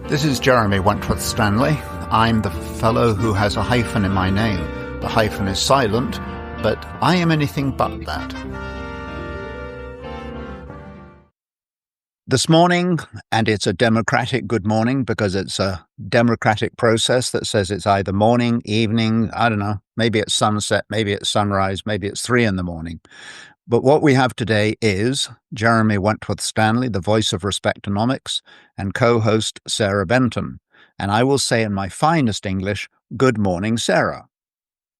This is Jeremy Wentworth-Stanley. I'm the fellow who has a hyphen in my name. The hyphen is silent, but I am anything but that. This morning, and it's a democratic good morning because it's a democratic process that says it's either morning, evening, I don't know, maybe it's sunset, maybe it's sunrise, maybe it's 3 a.m. But what we have today is Jeremy Wentworth-Stanley, the voice of Respectonomics, and co-host Sarah Benton. And I will say in my finest English, good morning, Sarah.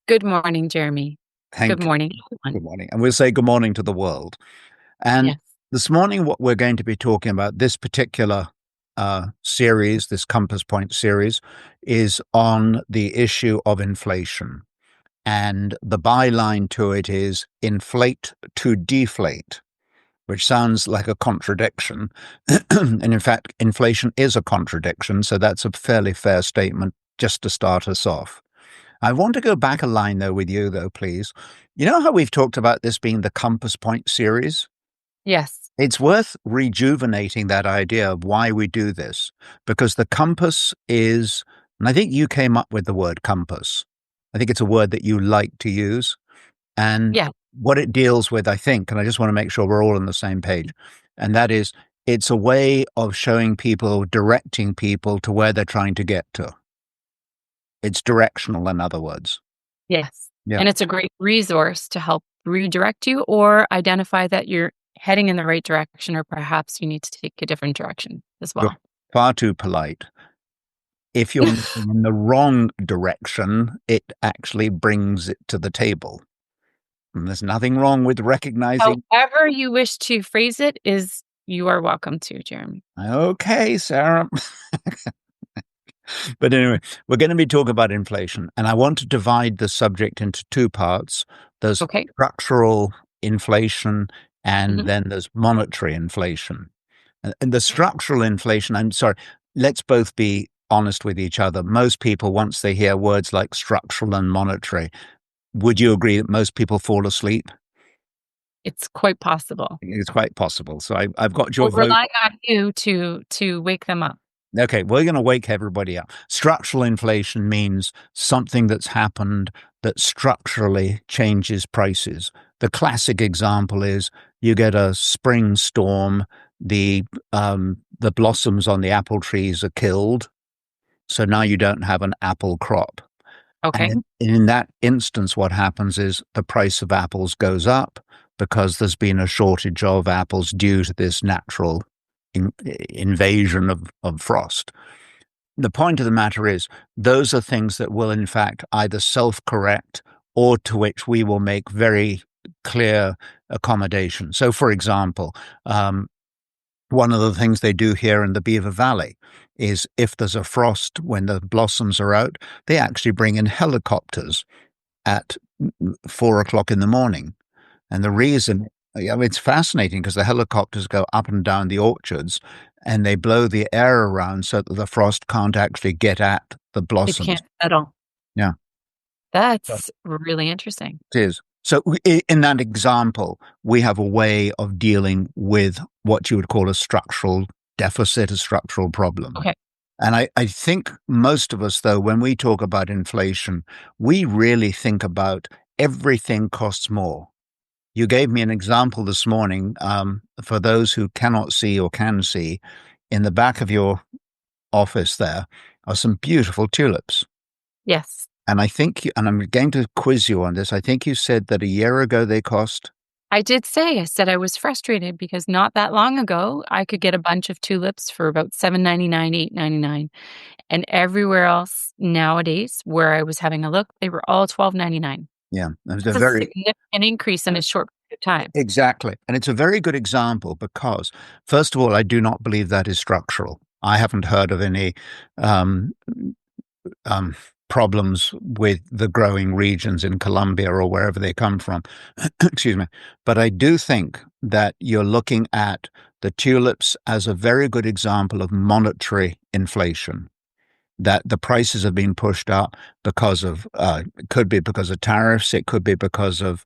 Good morning, Jeremy. Good morning, everyone. Good morning. And we'll say good morning to the world. And Yes. This morning, what we're going to be talking about, this particular series, this Compass Point series, is on the issue of inflation. And the byline to it is inflate to deflate, which sounds like a contradiction. And in fact, inflation is a contradiction. So that's a fairly fair statement just to start us off. I want to go back a line, though, with you, though, please. You know how we've talked about this being the Compass Point series? Yes. It's worth rejuvenating that idea of why we do this, because the compass is, and I think you came up with the word compass. I think it's a word that you like to use. And what it deals with, I think, and I just want to make sure we're all on the same page, and that is it's a way of showing people, directing people to where they're trying to get to. It's directional, in other words. Yes. Yeah. And it's a great resource to help redirect you or identify that you're heading in the right direction, or perhaps you need to take a different direction as well. You're far too polite. If you're in the wrong direction, it actually brings it to the table. And there's nothing wrong with recognizing. However you wish to phrase it is, you are welcome to, Jeremy. Okay, Sarah. But anyway, we're going to be talking about inflation. And I want to divide the subject into 2 parts. There's structural inflation, and then there's monetary inflation. And the structural inflation, I'm sorry, let's both be honest with each other. Most people, once they hear words like structural and monetary, would you agree that most people fall asleep? It's quite possible. It's quite possible. So I've got your vote. Relying on you to wake them up. Okay, we're going to wake everybody up. Structural inflation means something that's happened that structurally changes prices. The classic example is you get a spring storm, the blossoms on the apple trees are killed, so now you don't have an apple crop. Okay. And in that instance, what happens is the price of apples goes up because there's been a shortage of apples due to this natural invasion of frost. The point of the matter is those are things that will in fact either self-correct or to which we will make very clear accommodation. So for example, one of the things they do here in the Beaver Valley is if there's a frost when the blossoms are out, they actually bring in helicopters at 4 o'clock in the morning. And the reason, it's fascinating because the helicopters go up and down the orchards and they blow the air around so that the frost can't actually get at the blossoms. It can't settle. Yeah. That's really interesting. It is. So in that example, we have a way of dealing with what you would call a structural deficit, a structural problem. Okay. And I think most of us, though, when we talk about inflation, we really think about everything costs more. You gave me an example this morning. For those who cannot see or can see, in the back of your office there are some beautiful tulips. Yes. And I think, and I'm going to quiz you on this, I think you said that a year ago they cost? I said I was frustrated because not that long ago, I could get a bunch of tulips for about $7.99, $8.99. And everywhere else nowadays, where I was having a look, they were all $12.99. Yeah, it's a significant increase in a short period of time. Exactly. And it's a very good example because, first of all, I do not believe that is structural. I haven't heard of any problems with the growing regions in Colombia or wherever they come from. Excuse me. But I do think that you're looking at the tulips as a very good example of monetary inflation. That the prices have been pushed up because of, it could be because of tariffs, it could be because of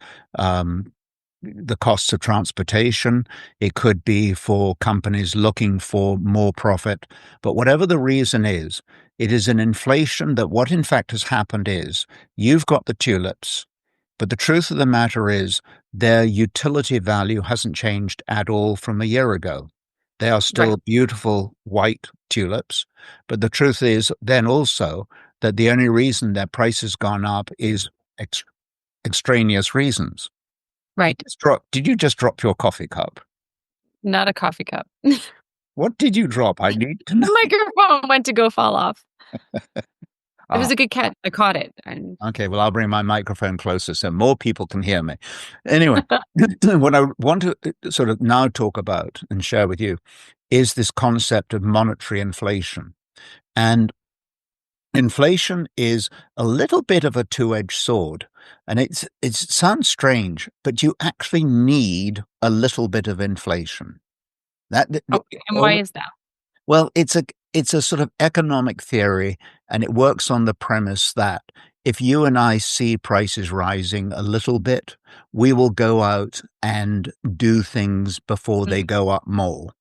the costs of transportation. It could be for companies looking for more profit. But whatever the reason is, it is an inflation that what in fact has happened is you've got the tulips, but the truth of the matter is their utility value hasn't changed at all from a year ago. They are Right. still beautiful white tulips. But the truth is then also that the only reason their price has gone up is extraneous reasons. Right. Did you just drop your coffee cup? Not a coffee cup. What did you drop? I need to know. The microphone went to go fall off. It Ah, was a good catch. I caught it, and okay. Well, I'll bring my microphone closer so more people can hear me. Anyway, what I want to sort of now talk about and share with you is this concept of monetary inflation. And inflation is a little bit of a two-edged sword. And it sounds strange, but you actually need a little bit of inflation. That okay, and why is that? Well, it's a sort of economic theory, and it works on the premise that if you and I see prices rising a little bit, we will go out and do things before they Mhm. go up more.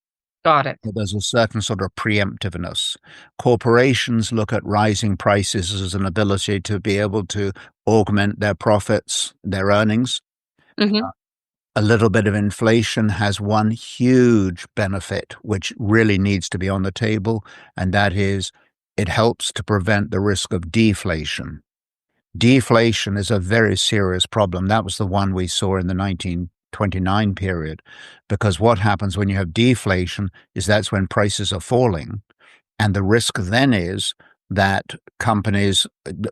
Got it. So there's a certain sort of preemptiveness. Corporations look at rising prices as an ability to be able to augment their profits, their earnings. Mhm. A little bit of inflation has one huge benefit, which really needs to be on the table, and that is it helps to prevent the risk of deflation. Deflation is a very serious problem. That was the one we saw in the 1929 period, because what happens when you have deflation is that's when prices are falling. And the risk then is that companies,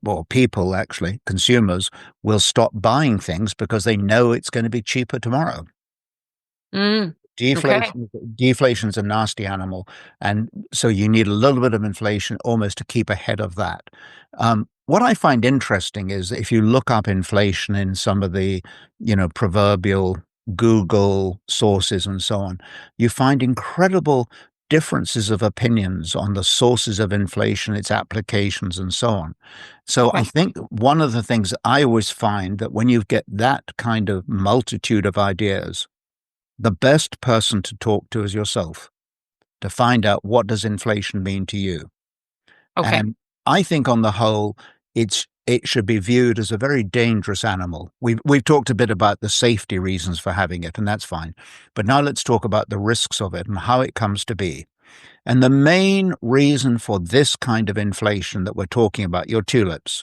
or people actually, consumers, will stop buying things because they know it's going to be cheaper tomorrow. Mm. Okay. Deflation's a nasty animal, and so you need a little bit of inflation almost to keep ahead of that. What I find interesting is if you look up inflation in some of the, proverbial Google sources and so on, you find incredible differences of opinions on the sources of inflation, its applications, and so on. So I Okay. think one of the things I always find that when you get that kind of multitude of ideas, the best person to talk to is yourself to find out what does inflation mean to you. Okay. And I think on the whole, it should be viewed as a very dangerous animal. We've talked a bit about the safety reasons for having it, and that's fine. But now let's talk about the risks of it and how it comes to be. And the main reason for this kind of inflation that we're talking about, your tulips,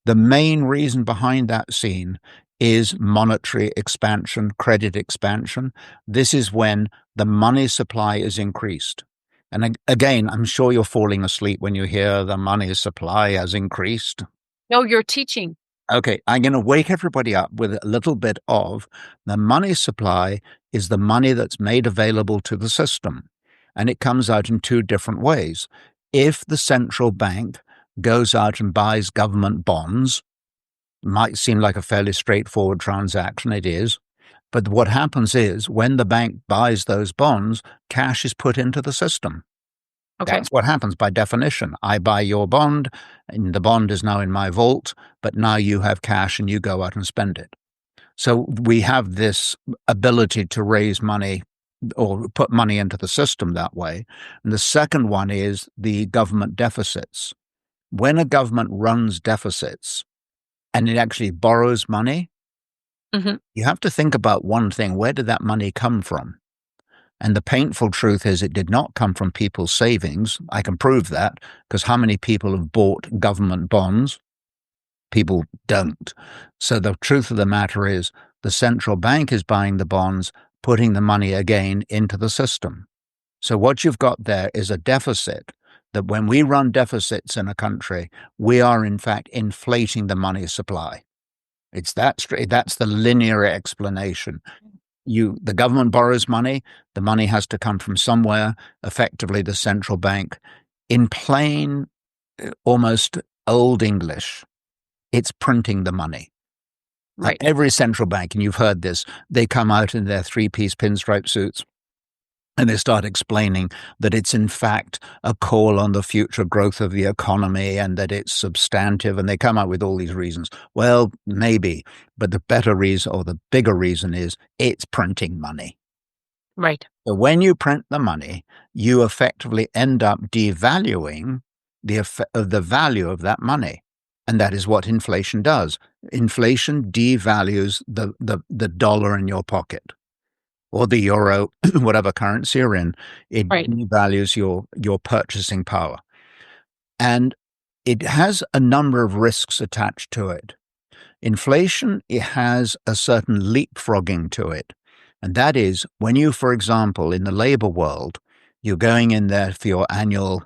the main reason behind that scene is monetary expansion, credit expansion. This is when the money supply is increased. And again, I'm sure you're falling asleep when you hear the money supply has increased. No, you're teaching. Okay, I'm going to wake everybody up with a little bit of the money supply is the money that's made available to the system. And it comes out in two different ways. If the central bank goes out and buys government bonds, might seem like a fairly straightforward transaction. It is. But what happens is when the bank buys those bonds, cash is put into the system. Okay. That's what happens by definition. I buy your bond, and the bond is now in my vault, but now you have cash and you go out and spend it. So we have this ability to raise money or put money into the system that way. And the second one is the government deficits. When a government runs deficits and it actually borrows money, Mhm. you have to think about one thing. Where did that money come from? And the painful truth is it did not come from people's savings. I can prove that because how many people have bought government bonds? People don't. So the truth of the matter is the central bank is buying the bonds, putting the money again into the system. So what you've got there is a deficit that when we run deficits in a country, we are in fact inflating the money supply. It's that straight. That's the linear explanation. The government borrows money. The money has to come from somewhere, effectively the central bank. In plain, almost old English, it's printing the money. Right. Every central bank, and you've heard this, they come out in their three-piece pinstripe suits And they start explaining that it's in fact a call on the future growth of the economy and that it's substantive. And they come up with all these reasons. Well, maybe, but the better reason or the bigger reason is it's printing money. Right. So when you print the money, you effectively end up devaluing the value of that money. And that is what inflation does. Inflation devalues the dollar in your pocket or the euro, whatever currency you're in. It Right. devalues your purchasing power. And it has a number of risks attached to it. Inflation, it has a certain leapfrogging to it. And that is when you, for example, in the labor world, you're going in there for your annual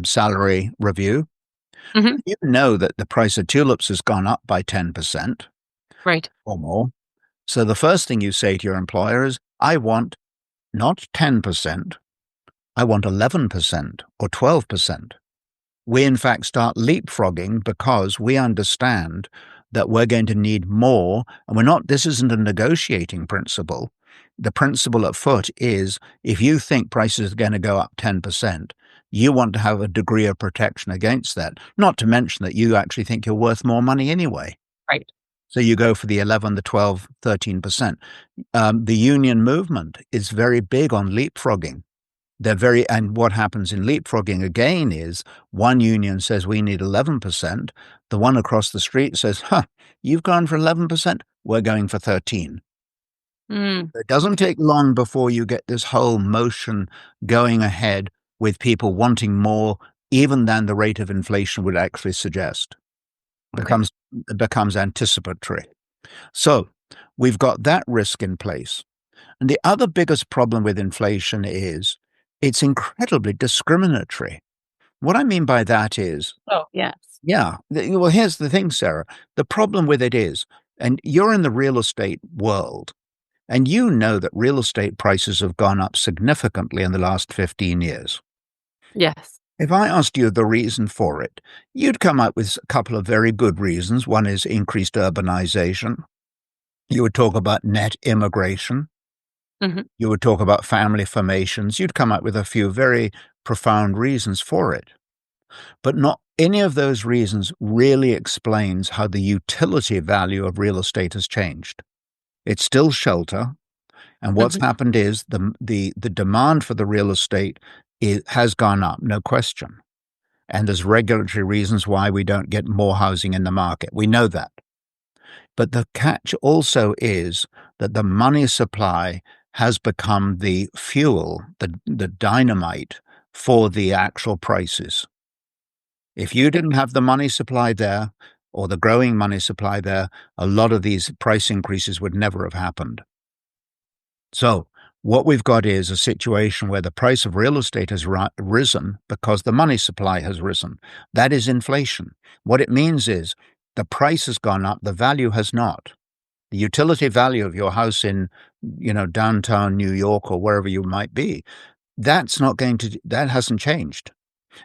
salary review. Hmm. You know that the price of tulips has gone up by 10% Right. or more. So the first thing you say to your employer is, I want not 10%, I want 11% or 12%. We, in fact, start leapfrogging because we understand that we're going to need more. And this isn't a negotiating principle. The principle at foot is if you think prices are going to go up 10%, you want to have a degree of protection against that, not to mention that you actually think you're worth more money anyway. Right. So you go for the 11, the 12, 13%. The union movement is very big on leapfrogging. And what happens in leapfrogging again is one union says we need 11%. The one across the street says, you've gone for 11%. We're going for 13. It doesn't take long before you get this whole motion going ahead with people wanting more even than the rate of inflation would actually suggest. Okay. It becomes anticipatory. So we've got that risk in place. And the other biggest problem with inflation is it's incredibly discriminatory. What I mean by that is, Oh, yes. well, here's the thing, Sarah. The problem with it is, and you're in the real estate world, and you know that real estate prices have gone up significantly in the last 15 years. Yes. If I asked you the reason for it, you'd come up with a couple of very good reasons. One is increased urbanization. You would talk about net immigration. Hmm. You would talk about family formations. You'd come up with a few very profound reasons for it. But not any of those reasons really explains how the utility value of real estate has changed. It's still shelter. And what's Hmm. happened is the demand for the real estate has gone up, no question. And there's regulatory reasons why we don't get more housing in the market. We know that. But the catch also is that the money supply has become the fuel, the dynamite for the actual prices. If you didn't have the money supply there or the growing money supply there, a lot of these price increases would never have happened. So what we've got is a situation where the price of real estate has risen because the money supply has risen. That is inflation. What it means is the price has gone up, the value has not. The utility value of your house in, downtown New York or wherever you might be, that hasn't changed.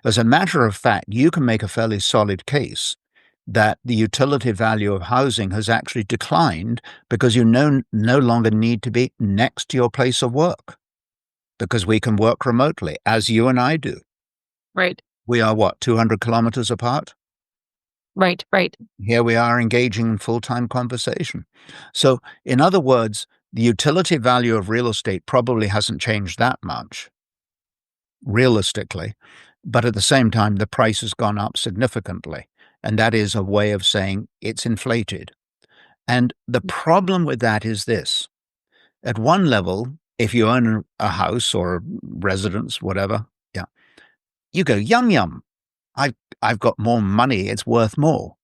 As a matter of fact, you can make a fairly solid case that the utility value of housing has actually declined because you no longer need to be next to your place of work because we can work remotely, as you and I do. Right. We are 200 kilometers apart? Right. Right. Here we are engaging in full-time conversation. So, in other words, the utility value of real estate probably hasn't changed that much, realistically, but at the same time, the price has gone up significantly. And that is a way of saying it's inflated. And the problem with that is this. At one level, if you own a house or a residence, whatever, you go, yum, yum. I've got more money. It's worth more.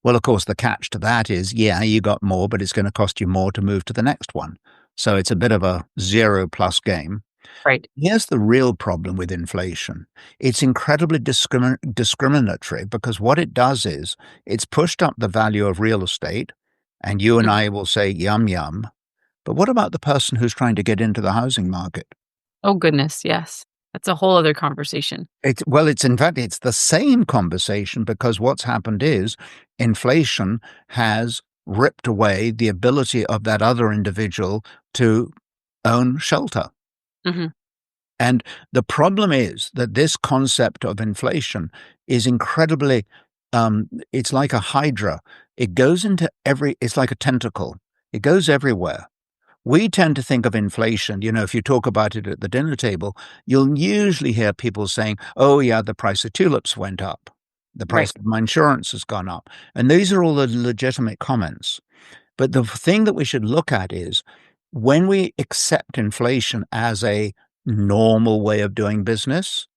Well, of course, the catch to that is, you got more, but it's going to cost you more to move to the next one. So it's a bit of a 0+ game. Right. Here's the real problem with inflation. It's incredibly discriminatory because what it does is it's pushed up the value of real estate, and you and Mhm. I will say, yum, yum. But what about the person who's trying to get into the housing market? Oh, goodness. Yes. That's a whole other conversation. In fact, it's the same conversation because what's happened is inflation has ripped away the ability of that other individual to own shelter. Mhm. And the problem is that this concept of inflation is incredibly, it's like a hydra. It goes into it's like a tentacle. It goes everywhere. We tend to think of inflation, if you talk about it at the dinner table, you'll usually hear people saying, oh, yeah, the price of tulips went up. The price Right. of my insurance has gone up. And these are all the legitimate comments. But the thing that we should look at is when we accept inflation as a normal way of doing business,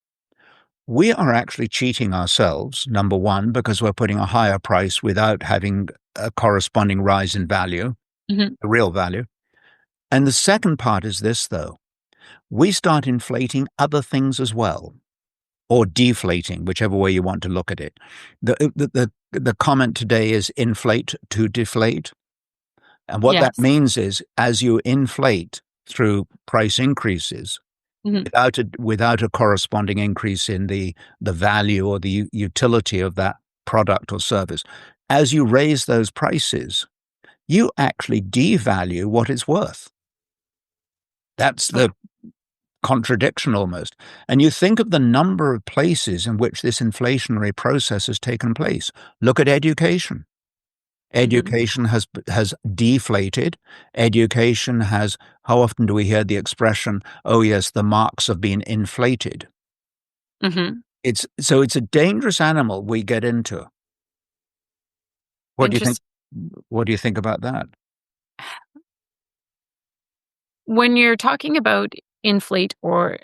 we are actually cheating ourselves, number one, because we're putting a higher price without having a corresponding rise in value, Mhm. the real value. And the second part is this, though. We start inflating other things as well, or deflating, whichever way you want to look at it. The comment today is inflate to deflate. And what that Yes. means is as you inflate through price increases Mhm. without a corresponding increase in the value or the utility of that product or service, as you raise those prices, you actually devalue what it's worth. That's Okay. the contradiction almost. And you think of the number of places in which this inflationary process has taken place. Look at education. Mhm. Education has deflated. Education has, how often do we hear the expression, oh yes, the marks have been inflated? Mhm. It's a dangerous animal we get into. What do you think? Interest What do you think about that? When you're talking about inflate or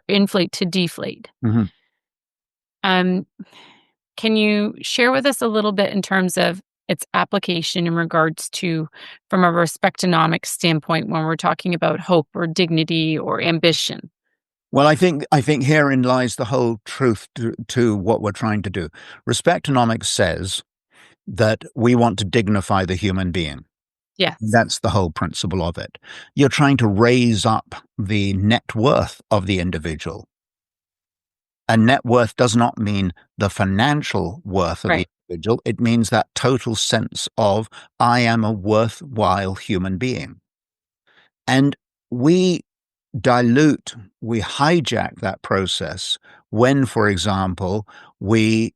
inflate to deflate, Mhm. um, can you share with us a little bit in terms of its application in regards to from a respectonomics standpoint when we're talking about hope or dignity or ambition? Well, I think herein lies the whole truth to what we're trying to do. Respectonomics says that we want to dignify the human being. Yes. That's the whole principle of it. You're trying to raise up the net worth of the individual. And net worth does not mean the financial worth of the Right. individual. It means that total sense of, I am a worthwhile human being. And we we hijack that process when, for example, we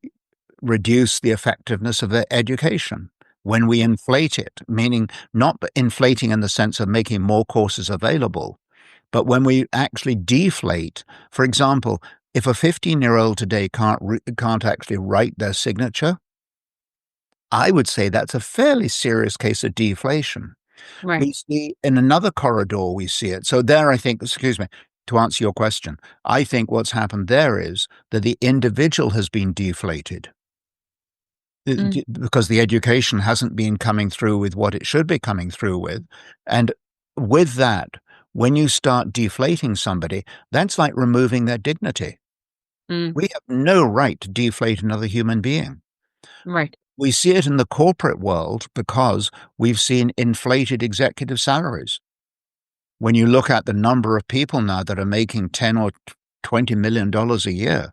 reduce the effectiveness of their education. When we inflate it, meaning not inflating in the sense of making more courses available, but when we actually deflate, for example, if a 15-year-old today can't actually write their signature, I would say that's a fairly serious case of deflation. Right. We see in another corridor, we see it. So there, I think, excuse me, to answer your question, I think what's happened there is that the individual has been deflated Mm. because the education hasn't been coming through with what it should be coming through with. And with that, when you start deflating somebody, that's like removing their dignity. Mm. We have no right to deflate another human being. Right. We see it in the corporate world because we've seen inflated executive salaries. When you look at the number of people now that are making 10 or $20 million a year,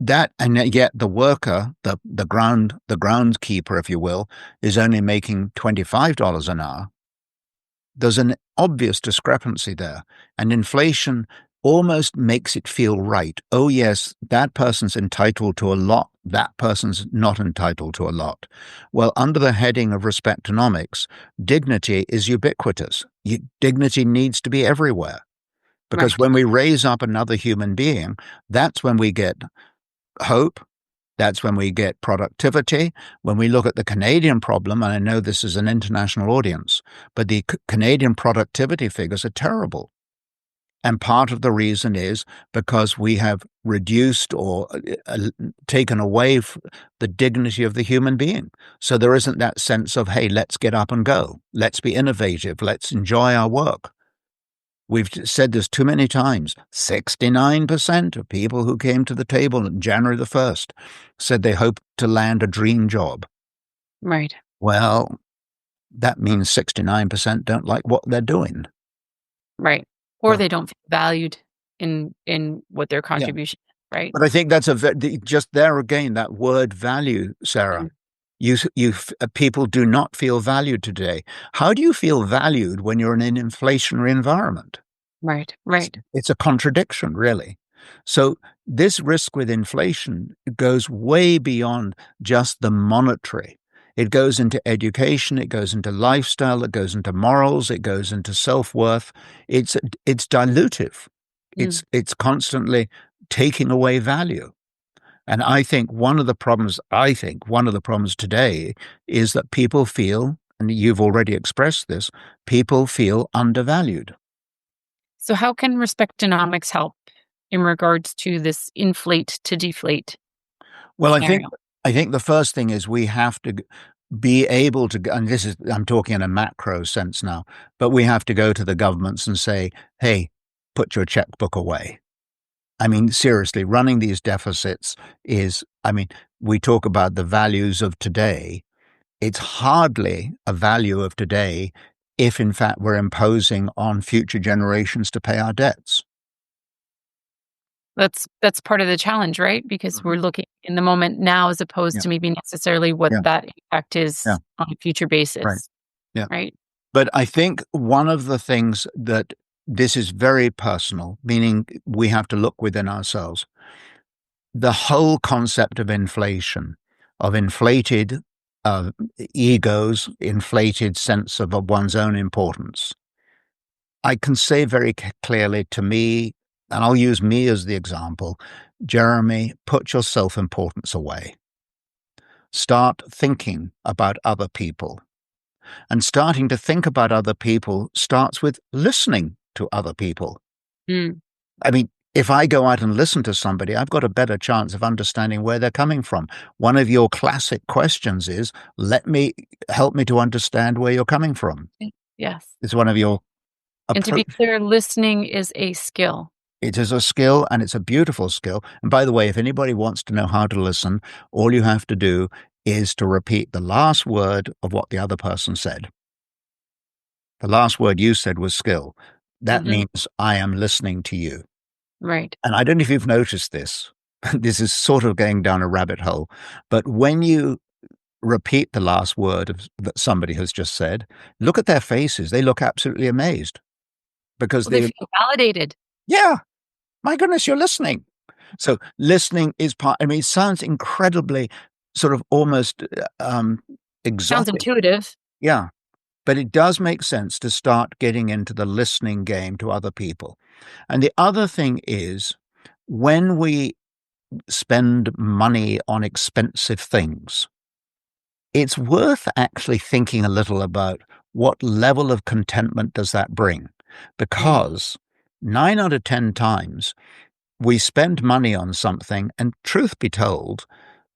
that and yet the worker, the groundskeeper, if you will, is only making $25 an hour. There's an obvious discrepancy there, and inflation almost makes it feel right. Oh yes, that person's entitled to a lot. That person's not entitled to a lot. Well, under the heading of respectonomics, dignity is ubiquitous. Dignity needs to be everywhere. Because Right. when we raise up another human being, that's when we get hope. That's when we get productivity. When we look at the Canadian problem, and I know this is an international audience, but the Canadian productivity figures are terrible. And part of the reason is because we have reduced or taken away the dignity of the human being. So there isn't that sense of, hey, let's get up and go. Let's be innovative. Let's enjoy our work. We've said this too many times. 69% of people who came to the table on January the 1st said they hoped to land a dream job. Right. Well, that means 69% don't like what they're doing. Right. Or So, they don't feel valued in what their yeah. contribution is, right? But I think that's just there again, that word value, Sarah. Mm. People do not feel valued today. How do you feel valued when you're in an inflationary environment? Right, It's, right. it's a contradiction, really. So this risk with inflation goes way beyond just the monetary. It goes into education, it goes into lifestyle, it goes into morals, it goes into self-worth. It's dilutive. Mm. It's constantly taking away value. And one of the problems today is that people feel, and you've already expressed this, people feel undervalued. So how can Respectonomics help in regards to this inflate to deflate Well, scenario? I think the first thing is we have to be able to, and this is, I'm talking in a macro sense now, but we have to go to the governments and say, hey, put your checkbook away. I mean, seriously, running these deficits is, I mean, we talk about the values of today. It's hardly a value of today if, in fact, we're imposing on future generations to pay our debts. That's part of the challenge, right? Because we're Mhm. looking in the moment now as opposed Yeah, to maybe necessarily what yeah, that impact yeah, is on a future right. basis, Yeah. right? But I think one of the things that this is very personal, meaning we have to look within ourselves. The whole concept of inflation, of inflated uh, egos, inflated sense of one's own importance. I can say very clearly to me, and I'll use me as the example, Jeremy, put your self importance away. Start thinking about other people. And starting to think about other people starts with listening to other people. Mm. I mean, if I go out and listen to somebody, I've got a better chance of understanding where they're coming from. One of your classic questions is, help me to understand where you're coming from. Yes. It's one of your And to be approach. clear, listening is a skill. It is a skill and it's a beautiful skill. And by the way, if anybody wants to know how to listen, all you have to do is to repeat the last word of what the other person said. The last word you said was skill. That Mhm. means I am listening to you. Right. And I don't know if you've noticed this. This is sort of going down a rabbit hole. But when you repeat the last word that somebody has just said, look at their faces. They look absolutely amazed because Well, they they, feel validated. yeah, my goodness, you're listening. So listening is part, I mean, it sounds incredibly sort of almost Sounds exotic. intuitive. Yeah. But it does make sense to start getting into the listening game to other people. And the other thing is when we spend money on expensive things, it's worth actually thinking a little about what level of contentment does that bring? Mm. Because 9 out of 10 times we spend money on something, and truth be told,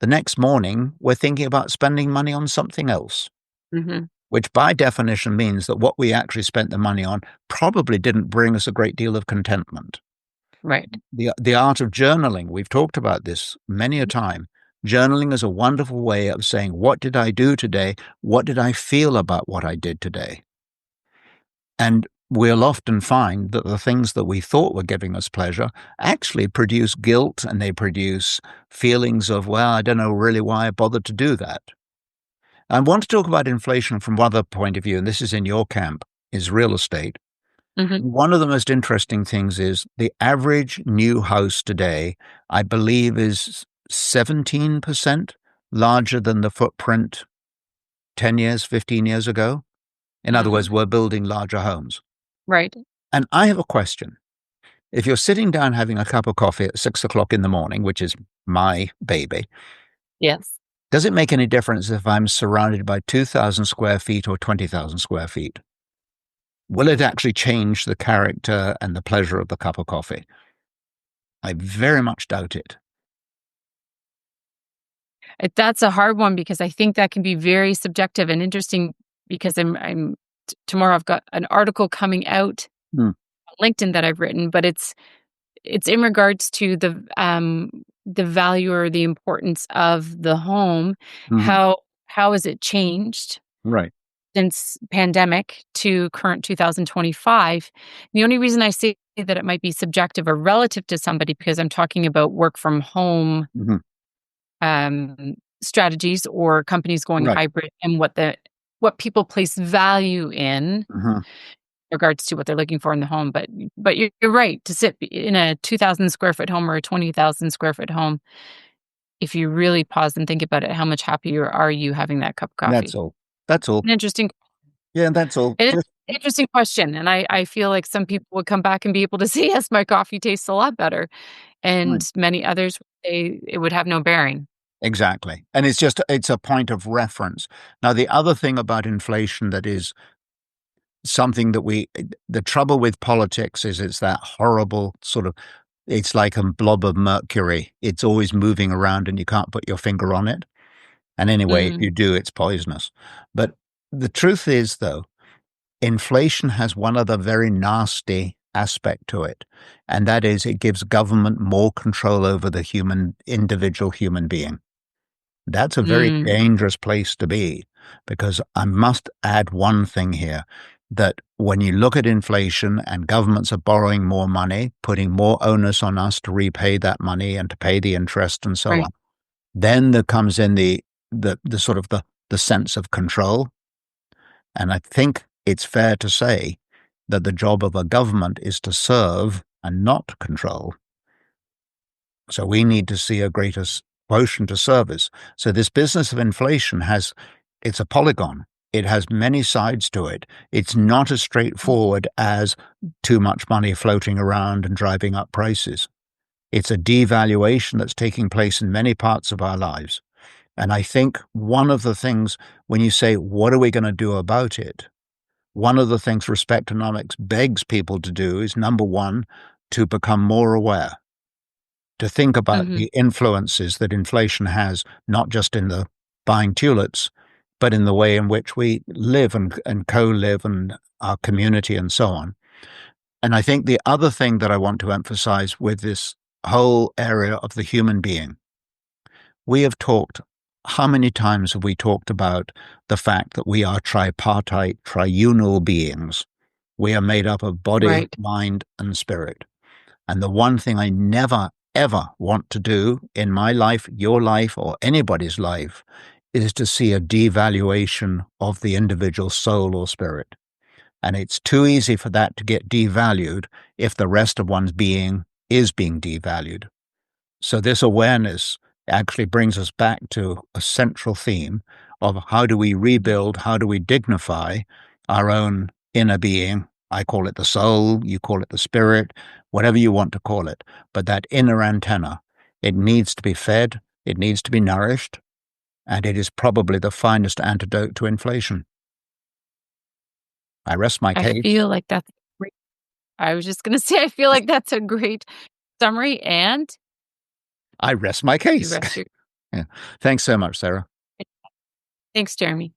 the next morning we're thinking about spending money on something else, Mhm. which by definition means that what we actually spent the money on probably didn't bring us a great deal of contentment. Right. The art of journaling, we've talked about this many a time. Journaling is a wonderful way of saying, what did I do today? What did I feel about what I did today? And we'll often find that the things that we thought were giving us pleasure actually produce guilt and they produce feelings of, well, I don't know really why I bothered to do that. I want to talk about inflation from one other point of view, and this is in your camp, is real estate. Mhm. One of the most interesting things is the average new house today, I believe, is 17% larger than the footprint 10 years, 15 years ago. In other Mhm. words, we're building larger homes. Right. And I have a question. If you're sitting down having a cup of coffee at 6 o'clock in the morning, which is my baby, Yes. does it make any difference if I'm surrounded by 2,000 square feet or 20,000 square feet? Will it actually change the character and the pleasure of the cup of coffee? I very much doubt it. That's a hard one because I think that can be very subjective and interesting because tomorrow I've got an article coming out Hmm. on LinkedIn that I've written, but it's in regards to the value or the importance of the home. Mhm. How has it changed Right. since pandemic to current 2025? The only reason I say that it might be subjective or relative to somebody because I'm talking about work from home Mhm. strategies or companies going Right. hybrid and what people place value in Mhm. regards to what they're looking for in the home, but you're right, to sit in a 2,000 square foot home or a 20,000 square foot home, if you really pause and think about it, how much happier are you having that cup of That's coffee? all. That's all. An interesting Yeah, that's all. it is Just an interesting question, and I feel like some people would come back and be able to say, "Yes, my coffee tastes a lot better," and right. many others would say it would have no bearing. Exactly. And it's a point of reference. Now, the other thing about inflation that is something that the trouble with politics is it's that horrible sort of, it's like a blob of mercury. It's always moving around and you can't put your finger on it. And anyway, if Mm, you do, it's poisonous. But the truth is, though, inflation has one other very nasty aspect to it, and that is it gives government more control over the individual human being. That's a very mm, dangerous place to be, because I must add one thing here, that when you look at inflation and governments are borrowing more money, putting more onus on us to repay that money and to pay the interest and so right. on, then there comes in the sort of the sense of control. And I think it's fair to say that the job of a government is to serve and not control. So we need to see a greater quotient to service. So this business of inflation it's a polygon. It has many sides to it. It's not as straightforward as too much money floating around and driving up prices. It's a devaluation that's taking place in many parts of our lives. And I think one of the things, when you say, what are we going to do about it? One of the things Respectonomics begs people to do is, number one, to become more aware, to think about Mhm. the influences that inflation has, not just in the buying tulips, but in the way in which we live and co-live and our community and so on. And I think the other thing that I want to emphasize with this whole area of the human being, we have talked, how many times have we talked about the fact that we are tripartite, triunal beings? We are made up of body, Right. mind, and spirit. And the one thing I never, ever want to do in my life, your life, or anybody's life is to see a devaluation of the individual soul or spirit. And it's too easy for that to get devalued if the rest of one's being is being devalued. So this awareness actually brings us back to a central theme of how do we rebuild, how do we dignify our own inner being. I call it the soul, you call it the spirit, whatever you want to call it. But that inner antenna, it needs to be fed, it needs to be nourished, and it is probably the finest antidote to inflation. I rest my I case. feel like that's great. I was just gonna say, I feel like that's a great summary, and I rest my you case. rest your Yeah. Thanks so much, Sarah. thanks, Jeremy.